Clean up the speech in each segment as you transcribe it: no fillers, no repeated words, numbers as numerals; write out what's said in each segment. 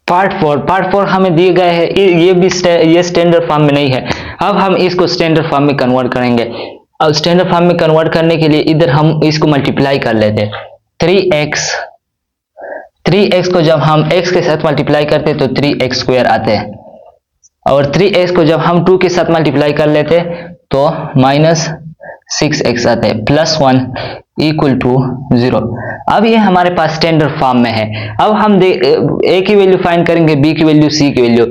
Part 4 हमें दिए गए हैं, ये स्टैंडर्ड फॉर्म में नहीं है। अब हम इसको स्टैंडर्ड फॉर्म में कन्वर्ट करेंगे। अब स्टैंडर्ड फॉर्म में कन्वर्ट करने के लिए इधर हम इसको मल्टीप्लाई कर लेते हैं। 3x को जब हम x के साथ मल्टीप्लाई करते तो 3x स्क्वायर आते हैं, और 3x को जब हम 2 के साथ मल्टीप्लाई कर लेते तो -6x आते हैं, +1 = 0। अब ये हमारे पास स्टैंडर्ड फॉर्म में है। अब हम a की वैल्यू फाइंड करेंगे, b की वैल्यू, c की वैल्यू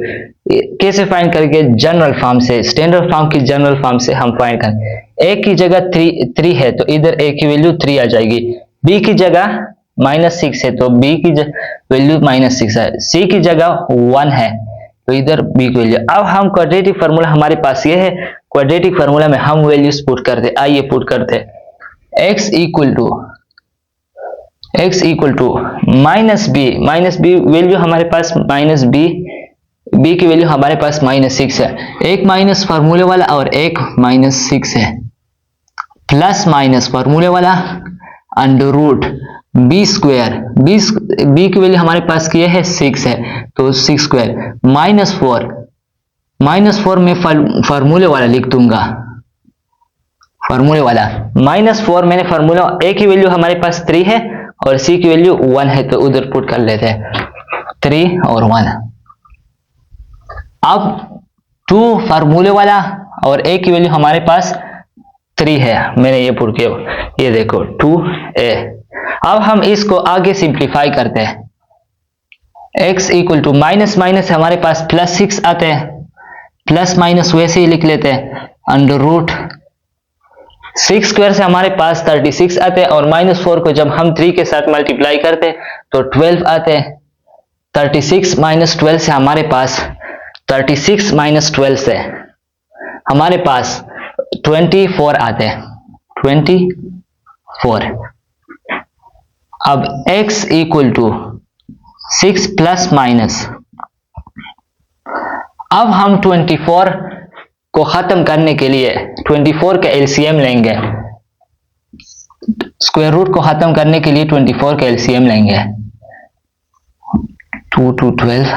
कैसे फाइंड करेंगे? जनरल फॉर्म से, स्टैंडर्ड फॉर्म की जनरल फॉर्म से हम फाइंड करेंगे। a की जगह 3 है तो इधर a की वैल्यू 3 आ जाएगी, b की जगह -6 है तो b की वैल्यू -6 है, c की जगह 1 है तो इधर b की वैल्यू। अब हम क्वाड्रेटिक फार्मूला हमारे पास ये है, क्वाड्रेटिक फार्मूला में हम वैल्यूज पुट करते। आइए पुट करते। x equal to -b value हमारे पास b की वैल्यू हमारे पास -6 है, एक माइनस फार्मूले वाला और एक -6 है, प्लस माइनस फार्मूले वाला under root b square, b की वैल्यू हमारे पास ये है 6 है तो 6 स्क्वायर, -4 में फार्मूले वाला लिख दूंगा, फार्मूले वाला -4 मैंने फार्मूला, a की वैल्यू हमारे पास 3 है और c की वैल्यू 1 है तो उधर पुट कर लेते हैं 3 और 1। अब 2 फार्मूले वाला और a की वैल्यू हमारे पास 3 है, मैंने ये पुट किया, ये देखो 2a। अब हम इसको आगे सिंप्लीफाई करते हैं। x इक्वल टू माइनस हमारे पास +6 आते हैं, प्लस माइनस वैसे ही लिख लेते हैं, अंडर रूट 6 स्क्वायर से हमारे पास 36 आते हैं, और -4 को जब हम 3 के साथ मल्टीप्लाई करते हैं तो 12 आते हैं। 36 - 12 से हमारे पास 36 - 12 से हमारे पास 24 आते हैं, 24। अब x equal to 6 plus minus, अब हम 24 को खत्म करने के लिए 24 का एलसीएम लेंगे, स्क्वायर रूट को खत्म करने के लिए 24 का एलसीएम लेंगे। 2 2 12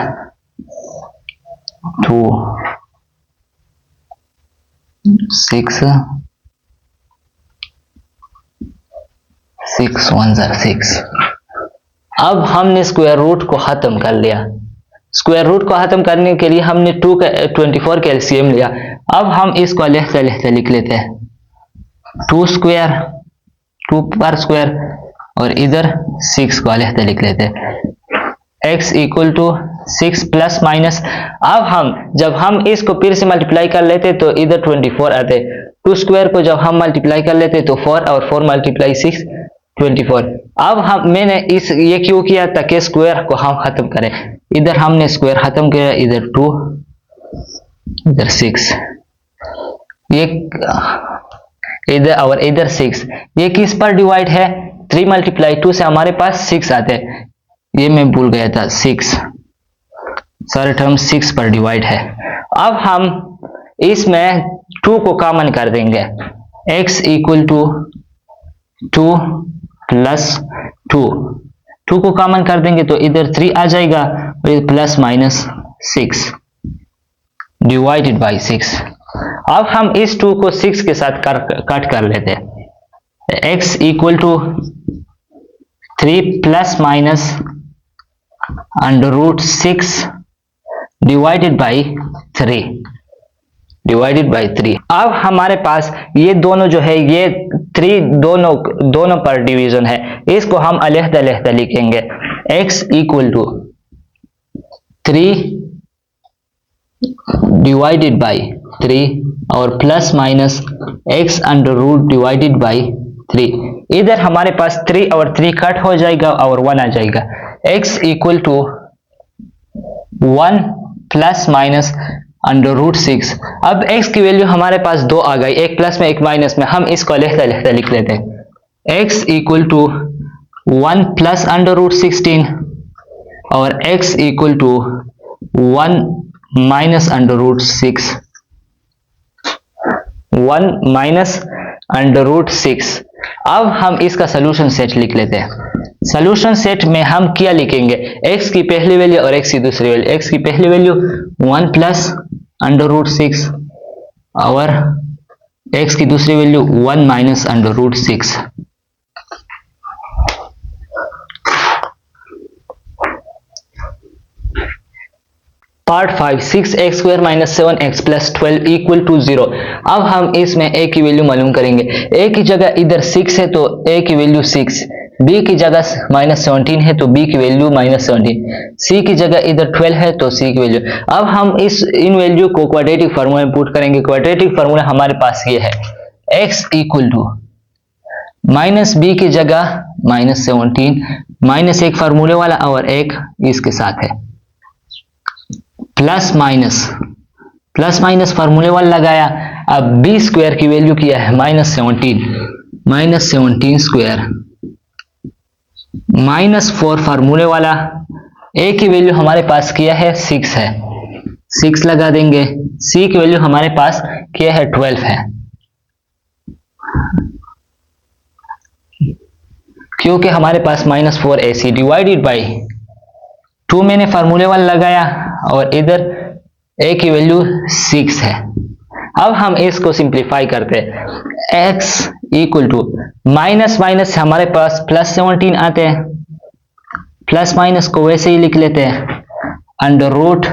2 6 6 1 6। अब हमने स्क्वायर रूट को खत्म कर लिया। स्क्वायर रूट को खत्म करने के लिए हमने 24 का एलसीएम लिया। अब हम इसको लिखते लिख लेते हैं 2 स्क्वायर, 2 पर स्क्वायर, और इधर 6 को लिखते लिख लेते हैं। x equal to 6 plus minus, अब हम जब हम इसको फिर से मल्टीप्लाई कर लेते तो इधर 24 आते। 2 स्क्वायर को जब हम मल्टीप्लाई कर लेते तो 4 और 4 × 6 24। अब मैंने ये क्यों किया? ताकि स्क्वायर को हम खत्म करें। इधर हमने स्क्वायर खत्म किया, इधर 2 इधर 6, ये इधर और इधर 6, ये किस पर डिवाइड है? 3 × 2 से हमारे पास 6 आते हैं, ये मैं भूल गया था, 6 सारे टर्म 6 पर डिवाइड है। अब हम इसमें 2 को कॉमन कर देंगे, x इक्वल टू 2 प्लस 2 को कॉमन कर देंगे तो इधर 3 आ जाएगा, और प्लस माइनस 6 डिवाइडेड बाई 6। अब हम इस 2 को 6 के साथ कट कर लेते हैं। x equal to 3 plus minus under root 6 divided by 3। अब हमारे पास ये दोनों जो है, ये 3 दोनों पर डिवीजन है, इसको हम अलग-अलग लिखेंगे। x equal to 3 divided by 3 और plus minus x under root divided by 3। इधर हमारे पास 3 और 3 कट हो जाएगा और 1 आ जाएगा। x equal to 1 plus minus under root 6। अब x की वैल्यू हमारे पास 2 आ गई, एक प्लस में एक माइनस में, हम इसको लिखते लिख लेते हैं। x equal to 1 plus under root 16 और x equal to 1 minus under root 6, 1 minus √6। अब हम इसका सोल्यूशन सेट लिख लेते हैं। सोल्यूशन सेट में हम क्या लिखेंगे, x की पहली वैल्यू और x की दूसरी वैल्यू। x की पहली वैल्यू 1 प्लस √6 और x की दूसरी value 1 minus √6। Part 5, 6x² - 7x + 12 = 0। अब हम इसमें a की वैल्यू मालूम करेंगे। a की जगह इधर 6 है तो a की वैल्यू 6, b की जगह -17 है तो b की वैल्यू -17, c की जगह इधर 12 है तो c की वैल्यू। अब हम इन वैल्यू को क्वाड्रेटिक फार्मूला में पुट करेंगे। क्वाड्रेटिक फार्मूला हमारे पास ये है, x = -b की जगह -17, माइनस एक फार्मूले वाला और एक इसके साथ है, प्लस माइनस फार्मूले वाला लगाया। अब b स्क्वायर की वैल्यू किया है -17 स्क्वायर, -4 फार्मूले वाला, a की वैल्यू हमारे पास किया है 6 है, 6 लगा देंगे। c की वैल्यू हमारे पास किया है 12 है, क्योंकि हमारे पास -4 AC डिवाइडेड बाई 2 मैंने फार्मूले वाला लगाया और इधर a की वैल्यू 6 है। अब हम इसको सिंप्लीफाई करते हैं। x माइनस हमारे पास +17 आते हैं, प्लस माइनस को वैसे ही लिख लेते हैं, अंडर रूट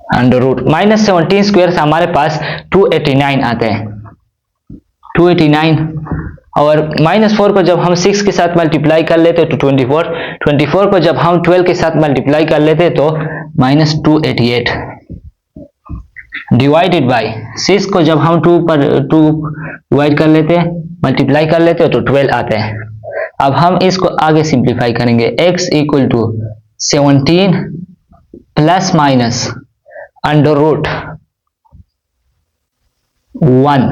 -17 स्क्वायर से हमारे पास 289 आते हैं, 289। और -4 को जब हम 6 के साथ मल्टीप्लाई कर लेते तो 24 को जब हम 12 के साथ मल्टीप्लाई कर लेते तो -288 डिवाइडेड बाई 6 को जब हम 2 डिवाइड कर लेते मल्टीप्लाई कर लेते तो 12 आते हैं। अब हम इसको आगे सिंप्लीफाई करेंगे। x = 17 plus minus under root 1,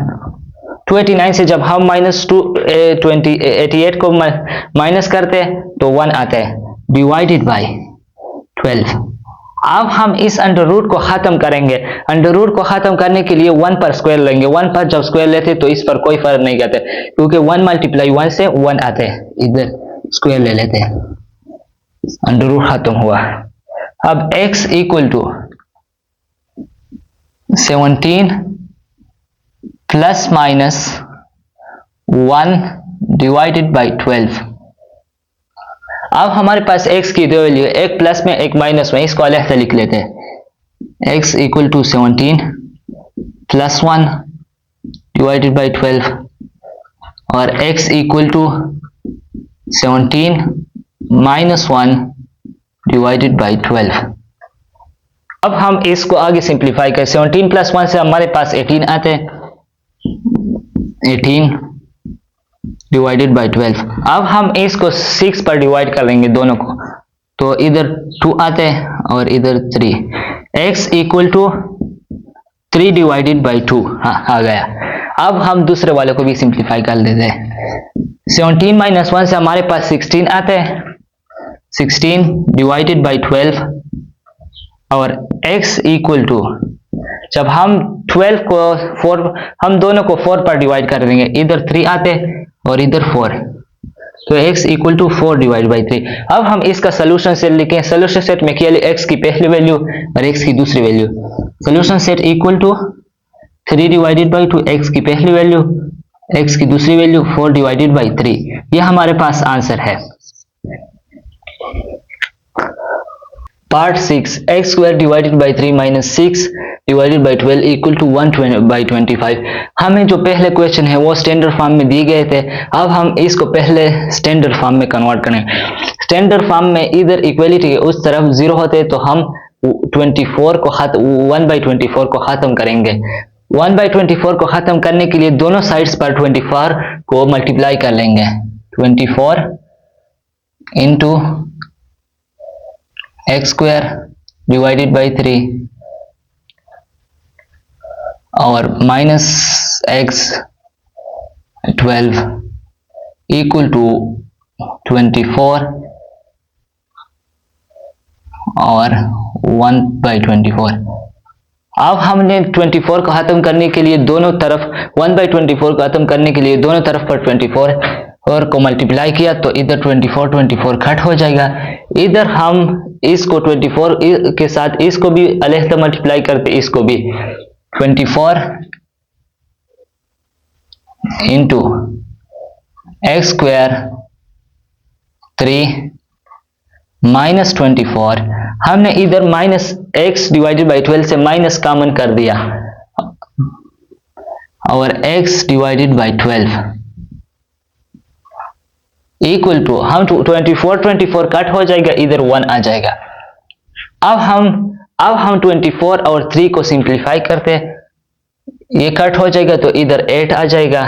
289 से जब हम -288 को माइनस करते हैं तो 1 आता है, डिवाइडेड बाई 12। अब हम इस अंडर रूट को खत्म करेंगे। अंडर रूट को खत्म करने के लिए 1 पर स्क्वायर लेंगे। 1 पर जब स्क्वायर लेते तो इस पर कोई फर्क नहीं करता, क्योंकि 1 × 1 से 1 आते हैं, इधर स्क्वायर ले लेते हैं, अंडर रूट खत्म हुआ। अब x = 17 plus minus 1 divided by 12। अब हमारे पास x की दो वैल्यू, एक प्लस में एक माइनस में, इसको अलग से लिख लेते हैं। x = 17 प्लस 1 डिवाइडेड बाई 12 और x = 17 माइनस 1 डिवाइडेड बाई 12। अब हम इसको आगे सिंप्लीफाई करें। 17 प्लस 1 से हमारे पास 18 आते हैं, 18 डिवाइडेड बाई 12। अब हम इसको 6 पर डिवाइड कर लेंगे दोनों को, तो इधर 2 आते हैं और इधर 3। x = 3 डिवाइडेड बाई 2 आ गया। अब हम दूसरे वाले को भी सिंप्लीफाई कर लेते हैं। 17 माइनस 1 से हमारे पास 16 आते हैं, 16 डिवाइडेड बाई 12 और x = जब हम 12 को 4, हम दोनों को 4 पर डिवाइड कर देंगे, इधर 3 आते और इधर 4, तो x = 4 डिवाइड बाई 3। अब हम इसका सोल्यूशन सेट लिखें। सोल्यूशन सेट में क्या लिया, x की पहली वैल्यू और x की दूसरी value. Solution set = 3 divided by 2, x की पहली वैल्यू, x की दूसरी वैल्यू 4 डिवाइडेड बाई 3। यह हमारे पास आंसर है। Part 6, x² divided by 3 minus 6 divided by 12 = 1/25। हमें जो पहले क्वेश्चन है वो स्टैंडर्ड फॉर्म में दिए गए थे। अब हम इसको पहले स्टैंडर्ड फॉर्म में कन्वर्ट करेंगे। स्टैंडर्ड फॉर्म में इधर इक्वलिटी के उस तरफ 0 होते तो हम 1/24 को खत्म करेंगे। 1/24 को खत्म करने के लिए दोनों साइड्स पर 24 को मल्टीप्लाई कर लेंगे। 24 इंटू x² डिवाइडेड बाई 3 और माइनस x12 = 24 और 1/24। अब हमने 24 को खत्म करने के लिए दोनों तरफ 1/24 को खत्म करने के लिए दोनों तरफ पर 24 और को मल्टीप्लाई किया तो इधर 24 कट हो जाएगा। इधर हम इसको 24 के साथ इसको भी अलग मल्टीप्लाई करते, इसको भी 24 इंटू एक्स स्क्वायर 3 माइनस 24, हमने इधर माइनस एक्स डिवाइडेड बाई 12 से माइनस कॉमन कर दिया और x divided by 12 equal to, हम 24 कट हो जाएगा, इधर 1 आ जाएगा। अब हम 24 और 3 को सिंप्लीफाई करते हैं, ये कट हो जाएगा तो इधर 8 आ जाएगा,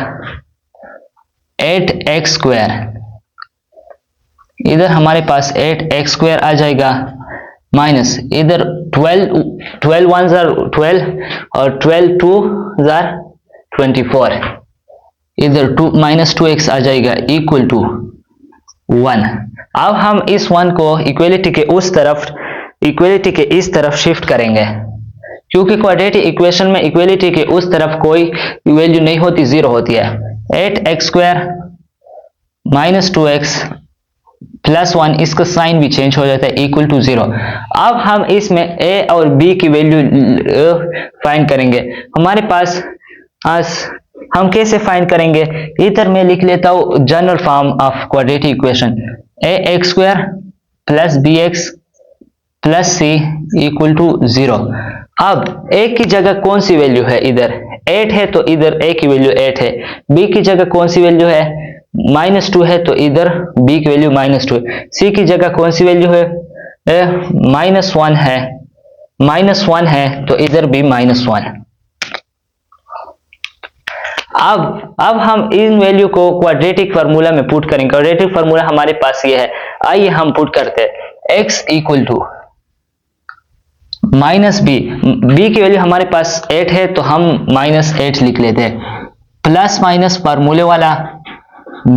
8x स्क्वायर, इधर हमारे पास 8x स्क्वायर आ जाएगा, माइनस इधर 12 1 जार 12 और 12 2 जार 24, इधर माइनस 2x आ जाएगा इक्वल टू 1। अब हम इस 1 को इक्वलिटी के इस तरफ शिफ्ट करेंगे, क्योंकि क्वाड्रेटिक इक्वेशन में इक्वलिटी के उस तरफ कोई वैल्यू नहीं होती, 0 होती है। 8x square minus 2x plus 1, इसका साइन भी चेंज हो जाता है, इक्वल टू 0। अब हम इसमें a और b की वैल्यू फाइंड करेंगे। हमारे पास हम कैसे फाइंड करेंगे, इधर मैं लिख लेता हूं general form of quadratic equation, ax square plus bx plus c equal to 0। अब a की जगह कौन सी वैल्यू है, इधर 8 है तो इधर a की वैल्यू 8 है, b की जगह कौन सी वैल्यू है, -2 है तो इधर b की वैल्यू -2 है, c की जगह कौन सी वैल्यू है, -1 है तो इधर भी -1। अब हम इन वैल्यू को क्वाड्रेटिक फार्मूला में पुट करेंगे। क्वाड्रेटिक फार्मूला हमारे पास ये है, आइए हम पुट करते हैं। x equal to minus b की वैल्यू हमारे पास 8 है तो हम -8 लिख लेते हैं, प्लस माइनस फार्मूले वाला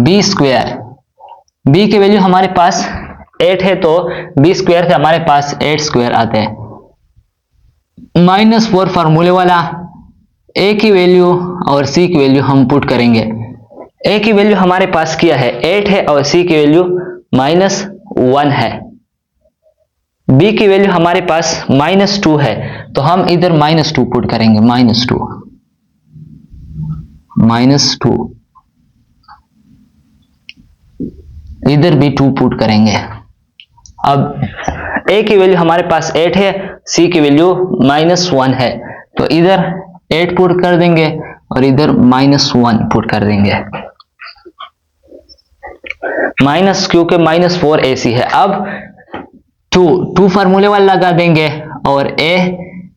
b स्क्वायर, b की वैल्यू हमारे पास 8 है तो b स्क्वायर से हमारे पास 8 स्क्वायर आते हैं, -4 फार्मूले वाला a की वैल्यू और c की वैल्यू हम पुट करेंगे। a की वैल्यू हमारे पास क्या है, 8 है और c की वैल्यू -1 है, b की वैल्यू हमारे पास -2 है तो हम इधर -2 पुट करेंगे, -2 इधर भी 2 पुट करेंगे। अब a की वैल्यू हमारे पास 8 है, c की वैल्यू -1 है तो इधर 8 पुट कर देंगे और इधर -1 पुट कर देंगे, क्योंकि -4 AC है। अब 2 फार्मूले वाला लगा देंगे और a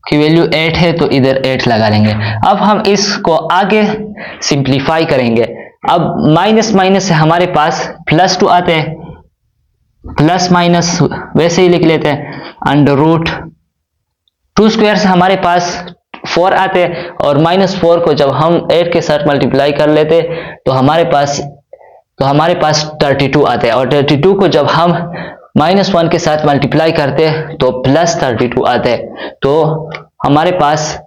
की वैल्यू 8 है तो इधर 8 लगा लेंगे। अब हम इसको आगे सिंप्लीफाई करेंगे। अब माइनस से हमारे पास +2 आते हैं, प्लस माइनस वैसे ही लिख लेते हैं, अंडर रूट 2 स्क्वायर से हमारे पास 4 आते हैं और -4 को जब हम 8 के साथ मल्टीप्लाई कर लेते तो हमारे पास 32 आते हैं और 32 को जब हम -1 के साथ मल्टीप्लाई करते तो +32 आते हैं। तो हमारे पास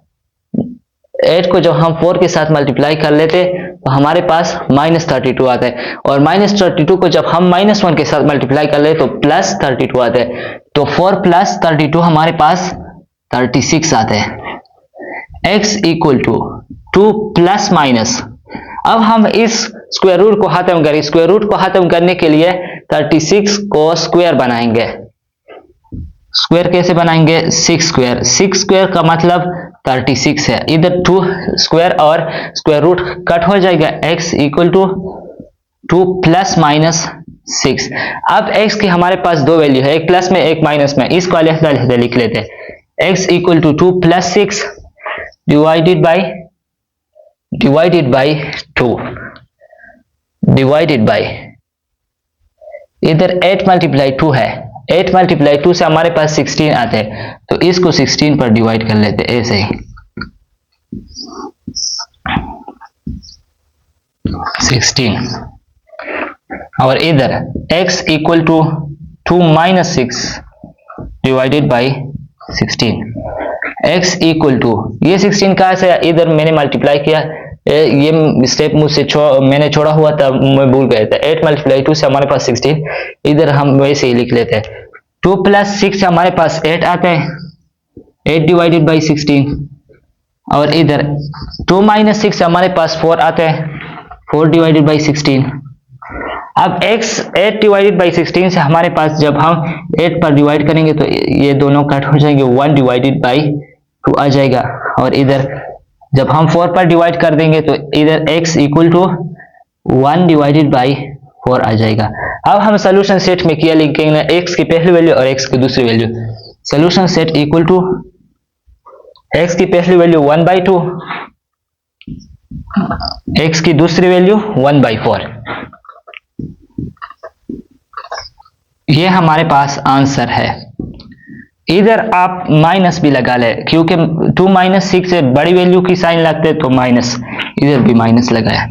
8 को जब हम 4 के साथ मल्टीप्लाई कर लेते तो हमारे पास -32 आता है और -32 को जब हम -1 के साथ मल्टीप्लाई कर लेते तो +32 आते हैं। तो 4 + 32 हमारे पास 36 आते हैं। x equal to 2 plus minus, अब हम इस स्क्वायर रूट को खत्म करें। स्क्वायर रूट को खत्म करने के लिए 36 को स्क्वायर बनाएंगे। स्क्वायर कैसे बनाएंगे, 6 स्क्वायर का मतलब 36 है, इधर 2 स्क्वायर और स्क्वायर रूट कट हो जाएगा। x equal to 2 plus minus 6। अब x की हमारे पास 2 वैल्यू है, एक प्लस में एक माइनस में, इसको अलग लिख लेते हैं। x equal to 2 plus 6 divided by 2 divided by, इधर 8 मल्टीप्लाई 2 है, 8 मल्टीप्लाई 2 से हमारे पास 16 आते हैं तो इसको 16 पर डिवाइड कर लेते हैं ऐसे ही, 16। और इधर x equal to 2 minus 6 divided by 16। x equal to, ये 16 कहाँ से है, इधर मैंने मल्टीप्लाई किया, ये स्टेप मुझसे मैंने छोड़ा हुआ था, मैं भूल गया था। 8 मल्टीप्लाई 2 से हमारे पास 16, इधर हम वैसे ही लिख लेते हैं। 2 प्लस 6 हमारे पास 8 आता है, 8 डिवाइडेड बाई 16, और इधर 2 माइनस 6 हमारे पास 4 आता है, 4 डिवाइडेड बाई 16। अब x 8 डिवाइडेड बाई 16 से हमारे पास जब हम 8 पर डिवाइड करेंगे तो ये दोनों कट हो जाएंगे, 1 डिवाइडेड बाई 2 आ जाएगा, और इधर जब हम 4 पर डिवाइड कर देंगे तो इधर x equal to 1 divided by 4 आ जाएगा। अब हम सोल्यूशन सेट में क्या लिखेंगे, x की पहली वैल्यू और x की दूसरी value. Solution set equal to x की पहली वैल्यू 1/2, x की दूसरी वैल्यू 1/4। ये हमारे पास आंसर है। इधर आप माइनस भी लगा ले, क्योंकि 2 - 6 से बड़ी वैल्यू की साइन लगते तो माइनस, इधर भी माइनस लगाया।